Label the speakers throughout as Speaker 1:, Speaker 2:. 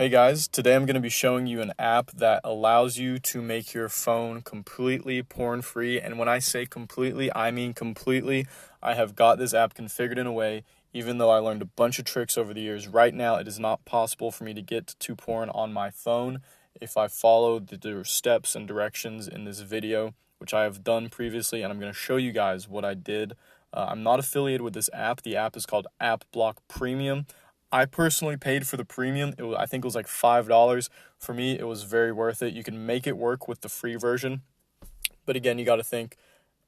Speaker 1: Hey guys, today I'm going to be showing you an app that allows you to make your phone completely porn free. And when I say completely, I mean completely. I have got this app configured in a way, even though I learned a bunch of tricks over the years. Right now, it is not possible for me to get to porn on my phone if I follow the steps and directions in this video, which I have done previously, and I'm going to show you guys what I did. I'm not affiliated with this app. The app is called appblock Premium. I personally paid for the premium. I think it was like $5. For me, it was very worth it. You can make it work with the free version. But again, you got to think,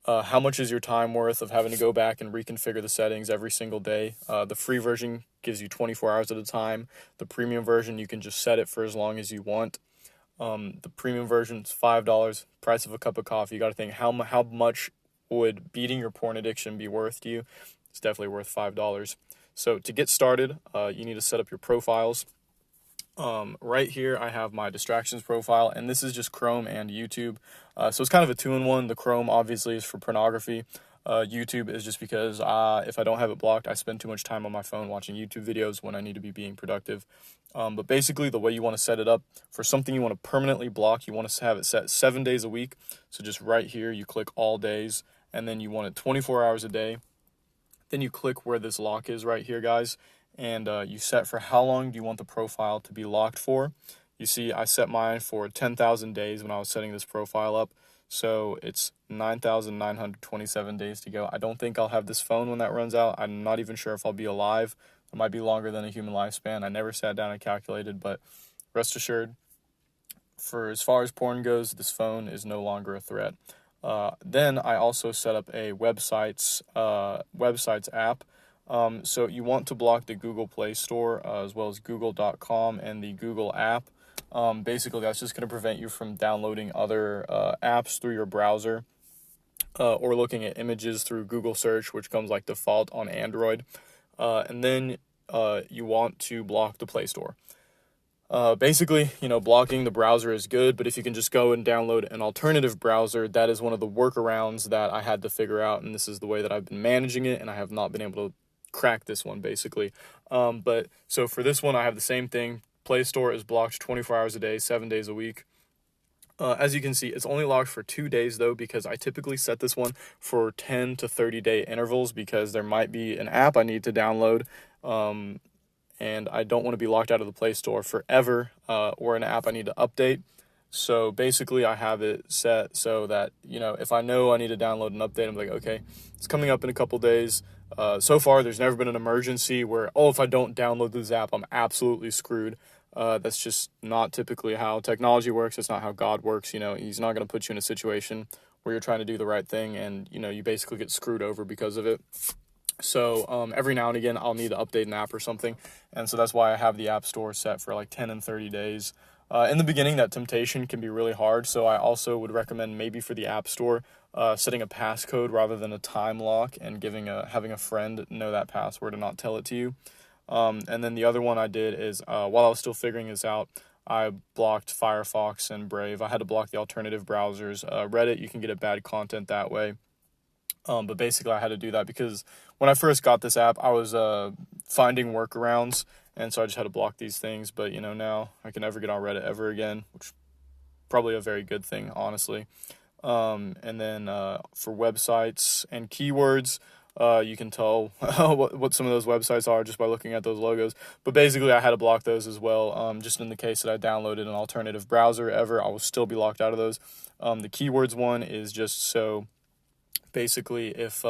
Speaker 1: how much is your time worth of having to go back and reconfigure the settings every single day? The free version gives you 24 hours at a time. The premium version, you can just set it for as long as you want. The premium version is $5, price of a cup of coffee. You got to think, how much would beating your porn addiction be worth to you? It's definitely worth $5. So to get started, you need to set up your profiles. Right here, I have my distractions profile, and this is just Chrome and YouTube. So it's kind of a two-in-one. The Chrome obviously is for pornography. YouTube is just because if I don't have it blocked, I spend too much time on my phone watching YouTube videos when I need to be being productive. But basically, the way you want to set it up, for something you want to permanently block, you want to have it set 7 days a week. So just right here, you click all days, and then you want it 24 hours a day. Then you click where this lock is right here, guys, and you set for how long do you want the profile to be locked for. You see, I set mine for 10,000 days when I was setting this profile up, so it's 9,927 days to go. I don't think I'll have this phone when that runs out. I'm not even sure if I'll be alive. It might be longer than a human lifespan. I never sat down and calculated, but rest assured, for as far as porn goes, this phone is no longer a threat. Then I also set up a websites app. So you want to block the Google Play Store as well as Google.com and the Google app. Basically, that's just going to prevent you from downloading other apps through your browser or looking at images through Google search, which comes like default on Android. And then you want to block the Play Store. Basically, blocking the browser is good, but if you can just go and download an alternative browser, that is one of the workarounds that I had to figure out, and this is the way that I've been managing it, and I have not been able to crack this one, basically. But so for this one, I have the same thing. Play Store is blocked 24 hours a day, 7 days a week. As you can see, it's only locked for 2 days, though, because I typically set this one for 10 to 30-day intervals because there might be an app I need to download, and I don't want to be locked out of the Play Store forever, or an app I need to update. So basically, I have it set so that, if I know I need to download an update, I'm like, okay, it's coming up in a couple days. So far, there's never been an emergency where, if I don't download this app, I'm absolutely screwed. That's just not typically how technology works. It's not how God works. He's not going to put you in a situation where you're trying to do the right thing and, you basically get screwed over because of it. So every now and again, I'll need to update an app or something. And so that's why I have the App Store set for like 10 and 30 days. In the beginning, that temptation can be really hard. So I also would recommend maybe for the App Store, setting a passcode rather than a time lock and having a friend know that password and not tell it to you. And then the other one I did is while I was still figuring this out, I blocked Firefox and Brave. I had to block the alternative browsers. Reddit, you can get at bad content that way. But basically, I had to do that because when I first got this app, I was finding workarounds, and so I just had to block these things. But, now I can never get on Reddit ever again, which is probably a very good thing, honestly. And then for websites and keywords, you can tell what some of those websites are just by looking at those logos. But basically, I had to block those as well. Just in the case that I downloaded an alternative browser ever, I will still be locked out of those. The keywords one is just so... Basically, if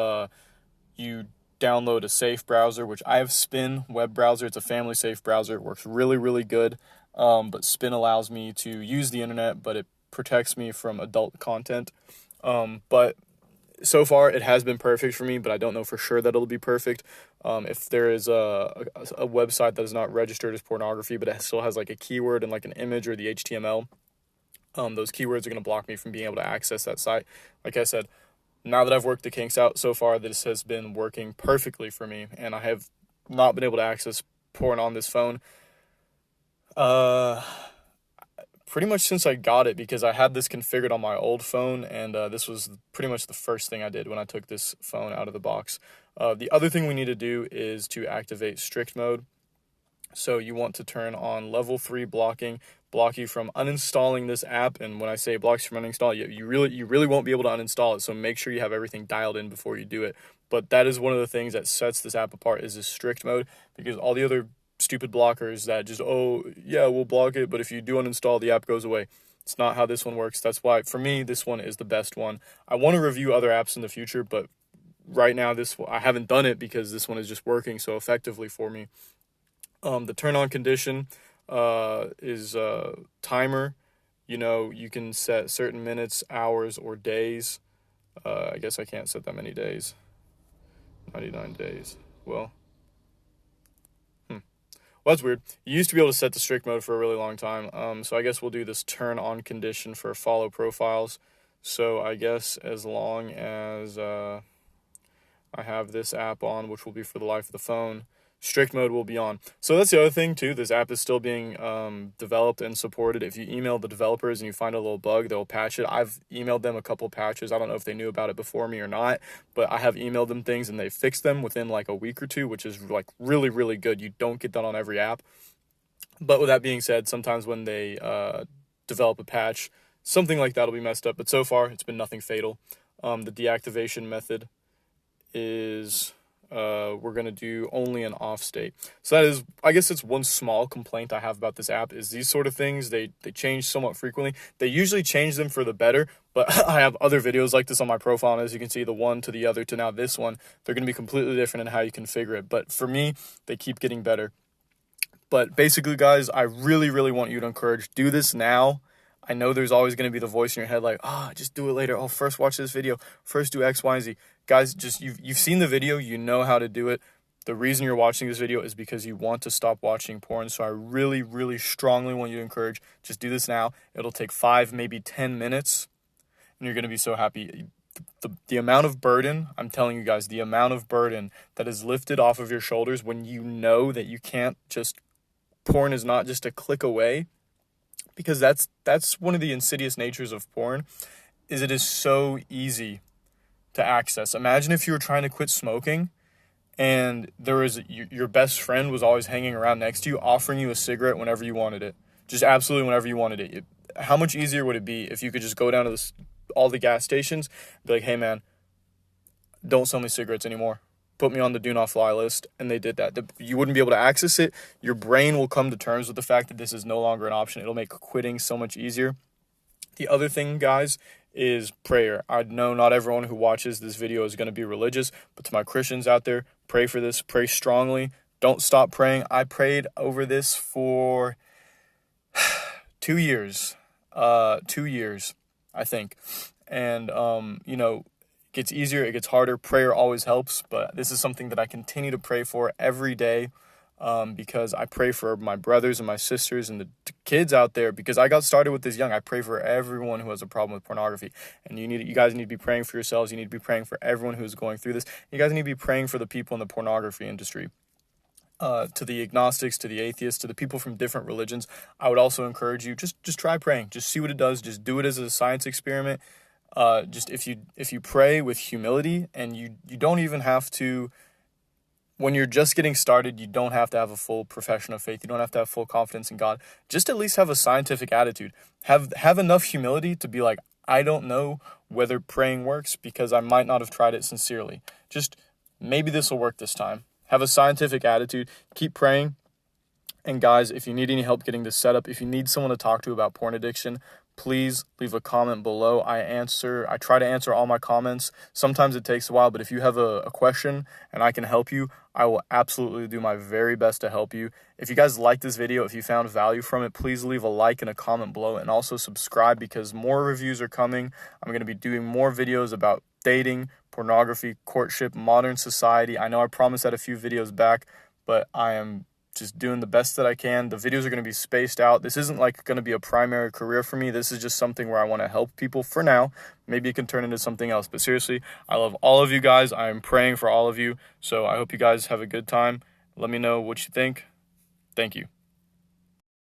Speaker 1: you download a safe browser, which I have Spin web browser, it's a family safe browser. It works really, really good. But Spin allows me to use the internet, but it protects me from adult content. But so far, it has been perfect for me, but I don't know for sure that it'll be perfect. If there is a website that is not registered as pornography, but it still has like a keyword and like an image or the HTML, those keywords are going to block me from being able to access that site. Like I said, now that I've worked the kinks out so far, this has been working perfectly for me, and I have not been able to access porn on this phone pretty much since I got it, because I had this configured on my old phone, and this was pretty much the first thing I did when I took this phone out of the box. The other thing we need to do is to activate strict mode. So you want to turn on level 3 blocking, block you from uninstalling this app. And when I say blocks from uninstall, you really won't be able to uninstall it. So make sure you have everything dialed in before you do it. But that is one of the things that sets this app apart, is this strict mode, because all the other stupid blockers that just, oh yeah, we'll block it, but if you do uninstall, the app goes away. It's not how this one works. That's why for me this one is the best one. I want to review other apps in the future, but right now I haven't done it because this one is just working so effectively for me. The turn on condition is timer. You can set certain minutes, hours, or days. I guess I can't set that many days. 99 days. Well, that's weird. You used to be able to set the strict mode for a really long time. So I guess we'll do this turn on condition for follow profiles. So I guess as long as I have this app on, which will be for the life of the phone, strict mode will be on. So that's the other thing too. This app is still being developed and supported. If you email the developers and you find a little bug, they'll patch it. I've emailed them a couple patches. I don't know if they knew about it before me or not, but I have emailed them things and they fixed them within like a week or two, which is like really, really good. You don't get that on every app. But with that being said, sometimes when they develop a patch, something like that will be messed up. But so far, it's been nothing fatal. The deactivation method is we're going to do only an off state. So that is, I guess it's one small complaint I have about this app, is these sort of things, they change somewhat frequently. They usually change them for the better, but I have other videos like this on my profile, and as you can see, the one to the other to now this one, they're going to be completely different in how you configure it. But for me, they keep getting better. But basically, guys, I really, really want you to do this now. I know there's always going to be the voice in your head like, just do it later. Oh, first watch this video. First do X, Y, and Z. Guys, just you've seen the video. You know how to do it. The reason you're watching this video is because you want to stop watching porn. So I really, really strongly want you to just do this now. It'll take 5, maybe 10 minutes, and you're going to be so happy. The amount of burden, I'm telling you guys, the amount of burden that is lifted off of your shoulders when you know that you can't porn is not just a click away. Because that's one of the insidious natures of porn, is it is so easy to access. Imagine if you were trying to quit smoking and there was your best friend was always hanging around next to you, offering you a cigarette whenever you wanted it. Just absolutely whenever you wanted it. How much easier would it be if you could just go down to all the gas stations and be like, hey man, don't sell me cigarettes anymore. Put me on the do not fly list, and they did that. You wouldn't be able to access it. Your brain will come to terms with the fact that this is no longer an option. It'll make quitting so much easier. The other thing, guys, is prayer. I know not everyone who watches this video is going to be religious, but to my Christians out there, pray for this. Pray strongly. Don't stop praying. I prayed over this for 2 years. 2 years, I think. And, it gets easier, it gets harder. Prayer always helps, but this is something that I continue to pray for every day, because I pray for my brothers and my sisters and the kids out there, because I got started with this young. I pray for everyone who has a problem with pornography, and you guys need to be praying for yourselves. You need to be praying for everyone who's going through this. You guys need to be praying for the people in the pornography industry. To the agnostics, to the atheists, to the people from different religions, I would also encourage you, just try praying. Just see what it does. Just do it as a science experiment. Just if you pray with humility, and you don't even have to, when you're just getting started, you don't have to have a full profession of faith. You don't have to have full confidence in God. Just at least have a scientific attitude. Have enough humility to be like, I don't know whether praying works because I might not have tried it sincerely. Just maybe this will work this time. Have a scientific attitude. Keep praying. And guys, if you need any help getting this set up, if you need someone to talk to about porn addiction, please leave a comment below. I try to answer all my comments. Sometimes it takes a while, but if you have a question and I can help you, I will absolutely do my very best to help you. If you guys like this video, if you found value from it, please leave a like and a comment below, and also subscribe, because more reviews are coming. I'm going to be doing more videos about dating, pornography, courtship, modern society. I know I promised that a few videos back, but I am just doing the best that I can. The videos are going to be spaced out. This isn't like going to be a primary career for me. This is just something where I want to help people for now. Maybe it can turn into something else. But seriously, I love all of you guys. I am praying for all of you. So I hope you guys have a good time. Let me know what you think. Thank you.